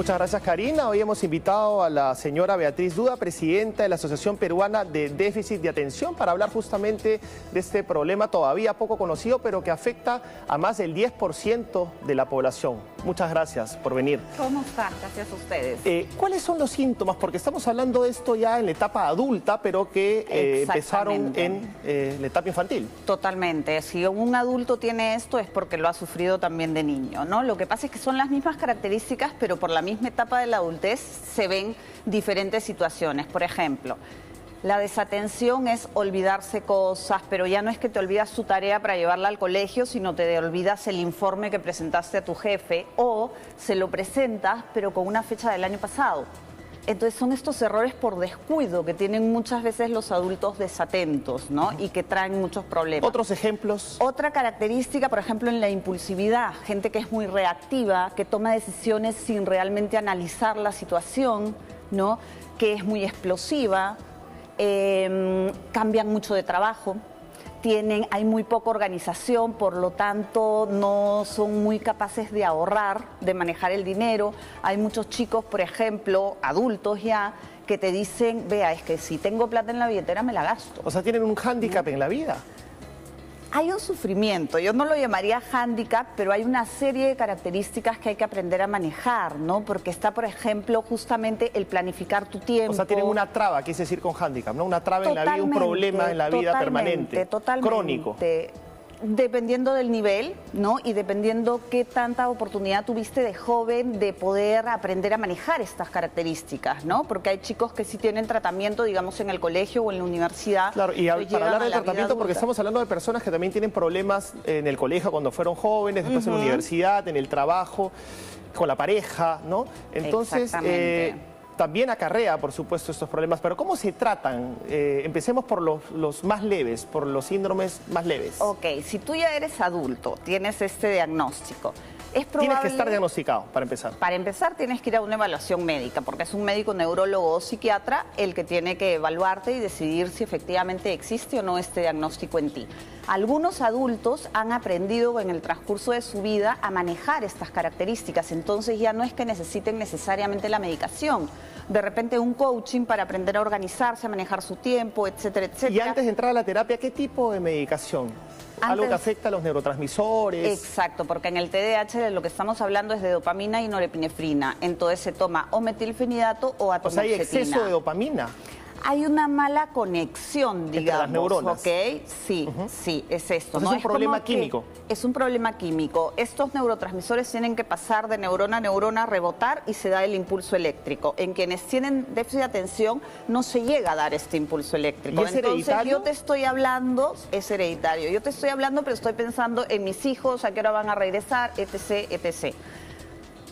Muchas gracias, Karina. Hoy hemos invitado a la señora Beatriz Duda, presidenta de la Asociación Peruana de Déficit de Atención, para hablar justamente de este problema todavía poco conocido, pero que afecta a más del 10% de la población. Muchas gracias por venir. ¿Cómo están? Gracias a ustedes. ¿Cuáles son los síntomas? Porque estamos hablando de esto ya en la etapa adulta, pero que empezaron en la etapa infantil. Totalmente. Si un adulto tiene esto es porque lo ha sufrido también de niño, ¿no? Lo que pasa es que son las mismas características, pero por la misma etapa de la adultez se ven diferentes situaciones. Por ejemplo, la desatención es olvidarse cosas, pero ya no es que te olvidas tu tarea para llevarla al colegio, sino te olvidas el informe que presentaste a tu jefe, o se lo presentas, pero con una fecha del año pasado. Entonces son estos errores por descuido que tienen muchas veces los adultos desatentos, ¿no? Y que traen muchos problemas. ¿Otros ejemplos? Otra característica, por ejemplo, en la impulsividad. Gente que es muy reactiva, que toma decisiones sin realmente analizar la situación, ¿no? Que es muy explosiva, cambian mucho de trabajo. Hay muy poca organización, por lo tanto no son muy capaces de ahorrar, de manejar el dinero. Hay muchos chicos, por ejemplo, adultos ya, que te dicen, vea, es que si tengo plata en la billetera me la gasto. O sea, tienen un hándicap en la vida. Hay un sufrimiento, yo no lo llamaría hándicap, pero hay una serie de características que hay que aprender a manejar, ¿no? Porque está, por ejemplo, justamente el planificar tu tiempo. O sea, tienen una traba, quise decir con hándicap, ¿no? Una traba en la vida, un problema en la vida permanente, crónico. Dependiendo del nivel, ¿no? Y dependiendo qué tanta oportunidad tuviste de joven de poder aprender a manejar estas características, ¿no? Porque hay chicos que sí tienen tratamiento, digamos, en el colegio o en la universidad. Claro, y para hablar del tratamiento, porque estamos hablando de personas que también tienen problemas en el colegio cuando fueron jóvenes, después en la universidad, en el trabajo, con la pareja, ¿no? Entonces, también acarrea, por supuesto, estos problemas. Pero ¿cómo se tratan? Empecemos por los más leves, por los síndromes más leves. Ok, si tú ya eres adulto, tienes este diagnóstico, es probable... Tienes que estar diagnosticado, para empezar. Para empezar, tienes que ir a una evaluación médica, porque es un médico neurólogo o psiquiatra el que tiene que evaluarte y decidir si efectivamente existe o no este diagnóstico en ti. Algunos adultos han aprendido en el transcurso de su vida a manejar estas características, entonces ya no es que necesiten necesariamente la medicación. De repente un coaching para aprender a organizarse, a manejar su tiempo, etcétera, etcétera. Y antes de entrar a la terapia, ¿qué tipo de medicación? ¿Algo que afecta a los neurotransmisores? Exacto, porque en el TDAH de lo que estamos hablando es de dopamina y norepinefrina. Entonces se toma o metilfenidato o atomoxetina. O sea, hay exceso de dopamina. Hay una mala conexión, digamos. Entre las neuronas. ¿Ok? Sí, sí, es esto. O sea, ¿no? es un problema químico. Es un problema químico. Estos neurotransmisores tienen que pasar de neurona a neurona, rebotar y se da el impulso eléctrico. En quienes tienen déficit de atención no se llega a dar este impulso eléctrico. ¿Y es hereditario? Yo te estoy hablando, es hereditario. Yo te estoy hablando, pero estoy pensando en mis hijos, a qué hora van a regresar, etc., etc.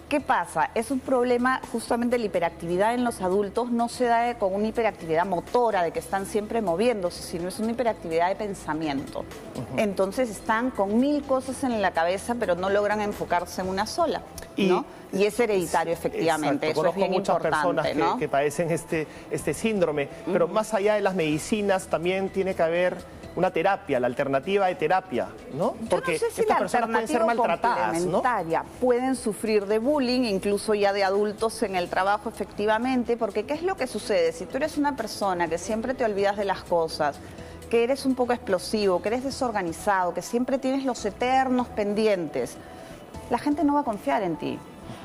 ¿Qué pasa? Es un problema, justamente la hiperactividad en los adultos no se da con una hiperactividad motora, de que están siempre moviéndose, sino es una hiperactividad de pensamiento. Entonces están con 1000 cosas en la cabeza, pero no logran enfocarse en una sola, ¿no? Y es hereditario, efectivamente. Exacto. Eso es bien muchas importante, personas ¿no? que padecen este síndrome, pero más allá de las medicinas también tiene que haber una terapia, la alternativa de terapia, ¿no? Porque yo no sé si estas la personas pueden ser maltratadas, ¿no? Pueden sufrir de bullying, incluso ya de adultos en el trabajo, efectivamente, porque ¿qué es lo que sucede? Si tú eres una persona que siempre te olvidas de las cosas, que eres un poco explosivo, que eres desorganizado, que siempre tienes los eternos pendientes, la gente no va a confiar en ti.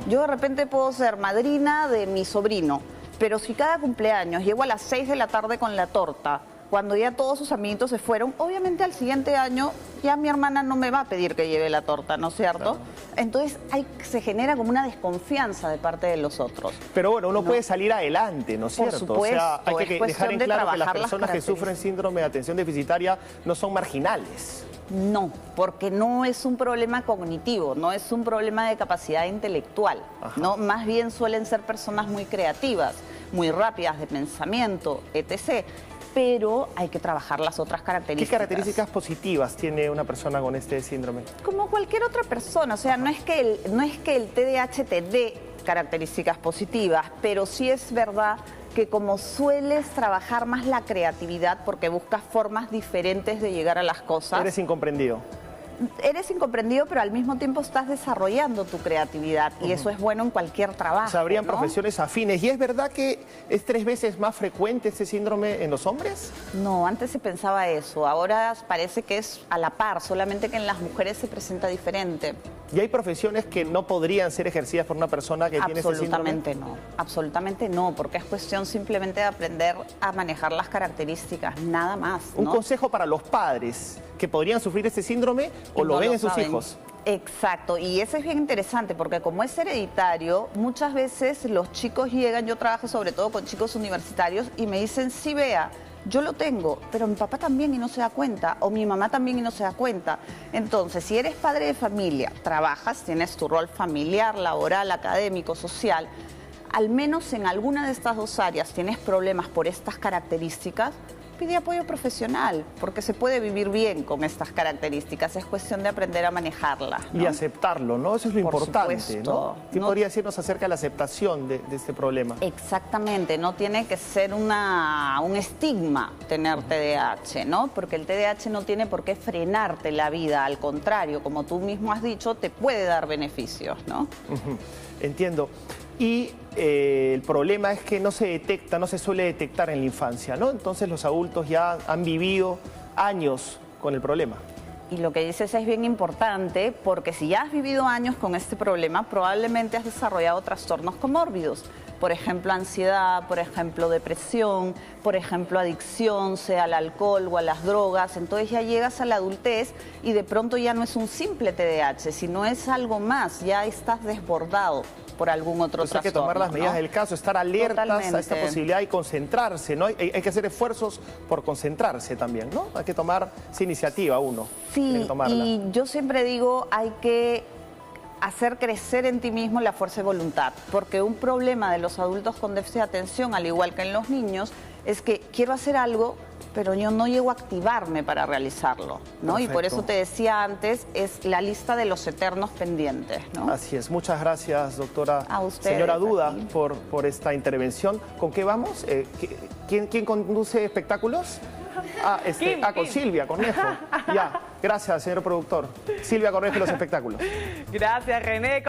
Yo de repente puedo ser madrina de mi sobrino, pero si cada cumpleaños llego a las 6 de la tarde con la torta, cuando ya todos sus amiguitos se fueron, obviamente al siguiente año ya mi hermana no me va a pedir que lleve la torta, ¿no es cierto? Claro. Entonces se genera como una desconfianza de parte de los otros. Pero bueno, uno puede salir adelante, ¿no es cierto? Por supuesto, o sea, hay que dejar en claro que las personas que características. sufren síndrome de atención deficitaria no son marginales. No, porque no es un problema cognitivo, no es un problema de capacidad intelectual, ¿no? Más bien suelen ser personas muy creativas, muy rápidas de pensamiento, etc., pero hay que trabajar las otras características. ¿Qué características positivas tiene una persona con este síndrome? Como cualquier otra persona, o sea, no es que el TDAH te dé características positivas, pero sí es verdad que como sueles trabajar más la creatividad porque buscas formas diferentes de llegar a las cosas. Eres incomprendido. eres incomprendido, pero al mismo tiempo estás desarrollando tu creatividad y eso es bueno en cualquier trabajo. O sea, habrían ¿no? profesiones afines. ¿Y es verdad que es 3 veces más frecuente este síndrome en los hombres? No, antes se pensaba eso. Ahora parece que es a la par, solamente que en las mujeres se presenta diferente. ¿Y hay profesiones que no podrían ser ejercidas por una persona que tiene ese síndrome? Absolutamente no, porque es cuestión simplemente de aprender a manejar las características, nada más, ¿no? Un consejo para los padres que podrían sufrir este síndrome o lo ven en sus hijos. Exacto, y eso es bien interesante porque como es hereditario, muchas veces los chicos llegan, yo trabajo sobre todo con chicos universitarios y me dicen, sí, vea, yo lo tengo, pero mi papá también y no se da cuenta, o mi mamá también y no se da cuenta. Entonces, si eres padre de familia, trabajas, tienes tu rol familiar, laboral, académico, social, al menos en alguna de estas 2 áreas tienes problemas por estas características, pide apoyo profesional, porque se puede vivir bien con estas características, es cuestión de aprender a manejarlas, ¿no? Y aceptarlo, ¿no? Eso es lo importante, supuesto, ¿no? ¿Qué podría decirnos acerca de la aceptación de este problema? Exactamente, no tiene que ser un estigma tener TDAH, ¿no? Porque el TDAH no tiene por qué frenarte la vida, al contrario, como tú mismo has dicho, te puede dar beneficios, ¿no? Entiendo. Y el problema es que no se detecta, no se suele detectar en la infancia, ¿no? Entonces los adultos ya han vivido años con el problema. Y lo que dices es bien importante porque si ya has vivido años con este problema, probablemente has desarrollado trastornos comórbidos. Por ejemplo, ansiedad, por ejemplo, depresión, por ejemplo, adicción, sea al alcohol o a las drogas. Entonces ya llegas a la adultez y de pronto ya no es un simple TDAH, sino es algo más, ya estás desbordado por algún otro trastorno. Hay que tomar las medidas del caso, estar alertas a esta posibilidad y concentrarse, ¿no? Hay que hacer esfuerzos por concentrarse también, ¿no? Hay que tomar esa iniciativa uno. Sí, y yo siempre digo, hay que hacer crecer en ti mismo la fuerza de voluntad, porque un problema de los adultos con déficit de atención, al igual que en los niños, es que quiero hacer algo, pero yo no llego a activarme para realizarlo, ¿no? Perfecto. Y por eso te decía antes, es la lista de los eternos pendientes, ¿no? Así es. Muchas gracias, doctora. A ustedes, señora Duda, por esta intervención. ¿Con qué vamos? ¿Quién conduce espectáculos? Con Silvia Cornejo. Ya, gracias, señor productor. Silvia Cornejo, los espectáculos. Gracias, René.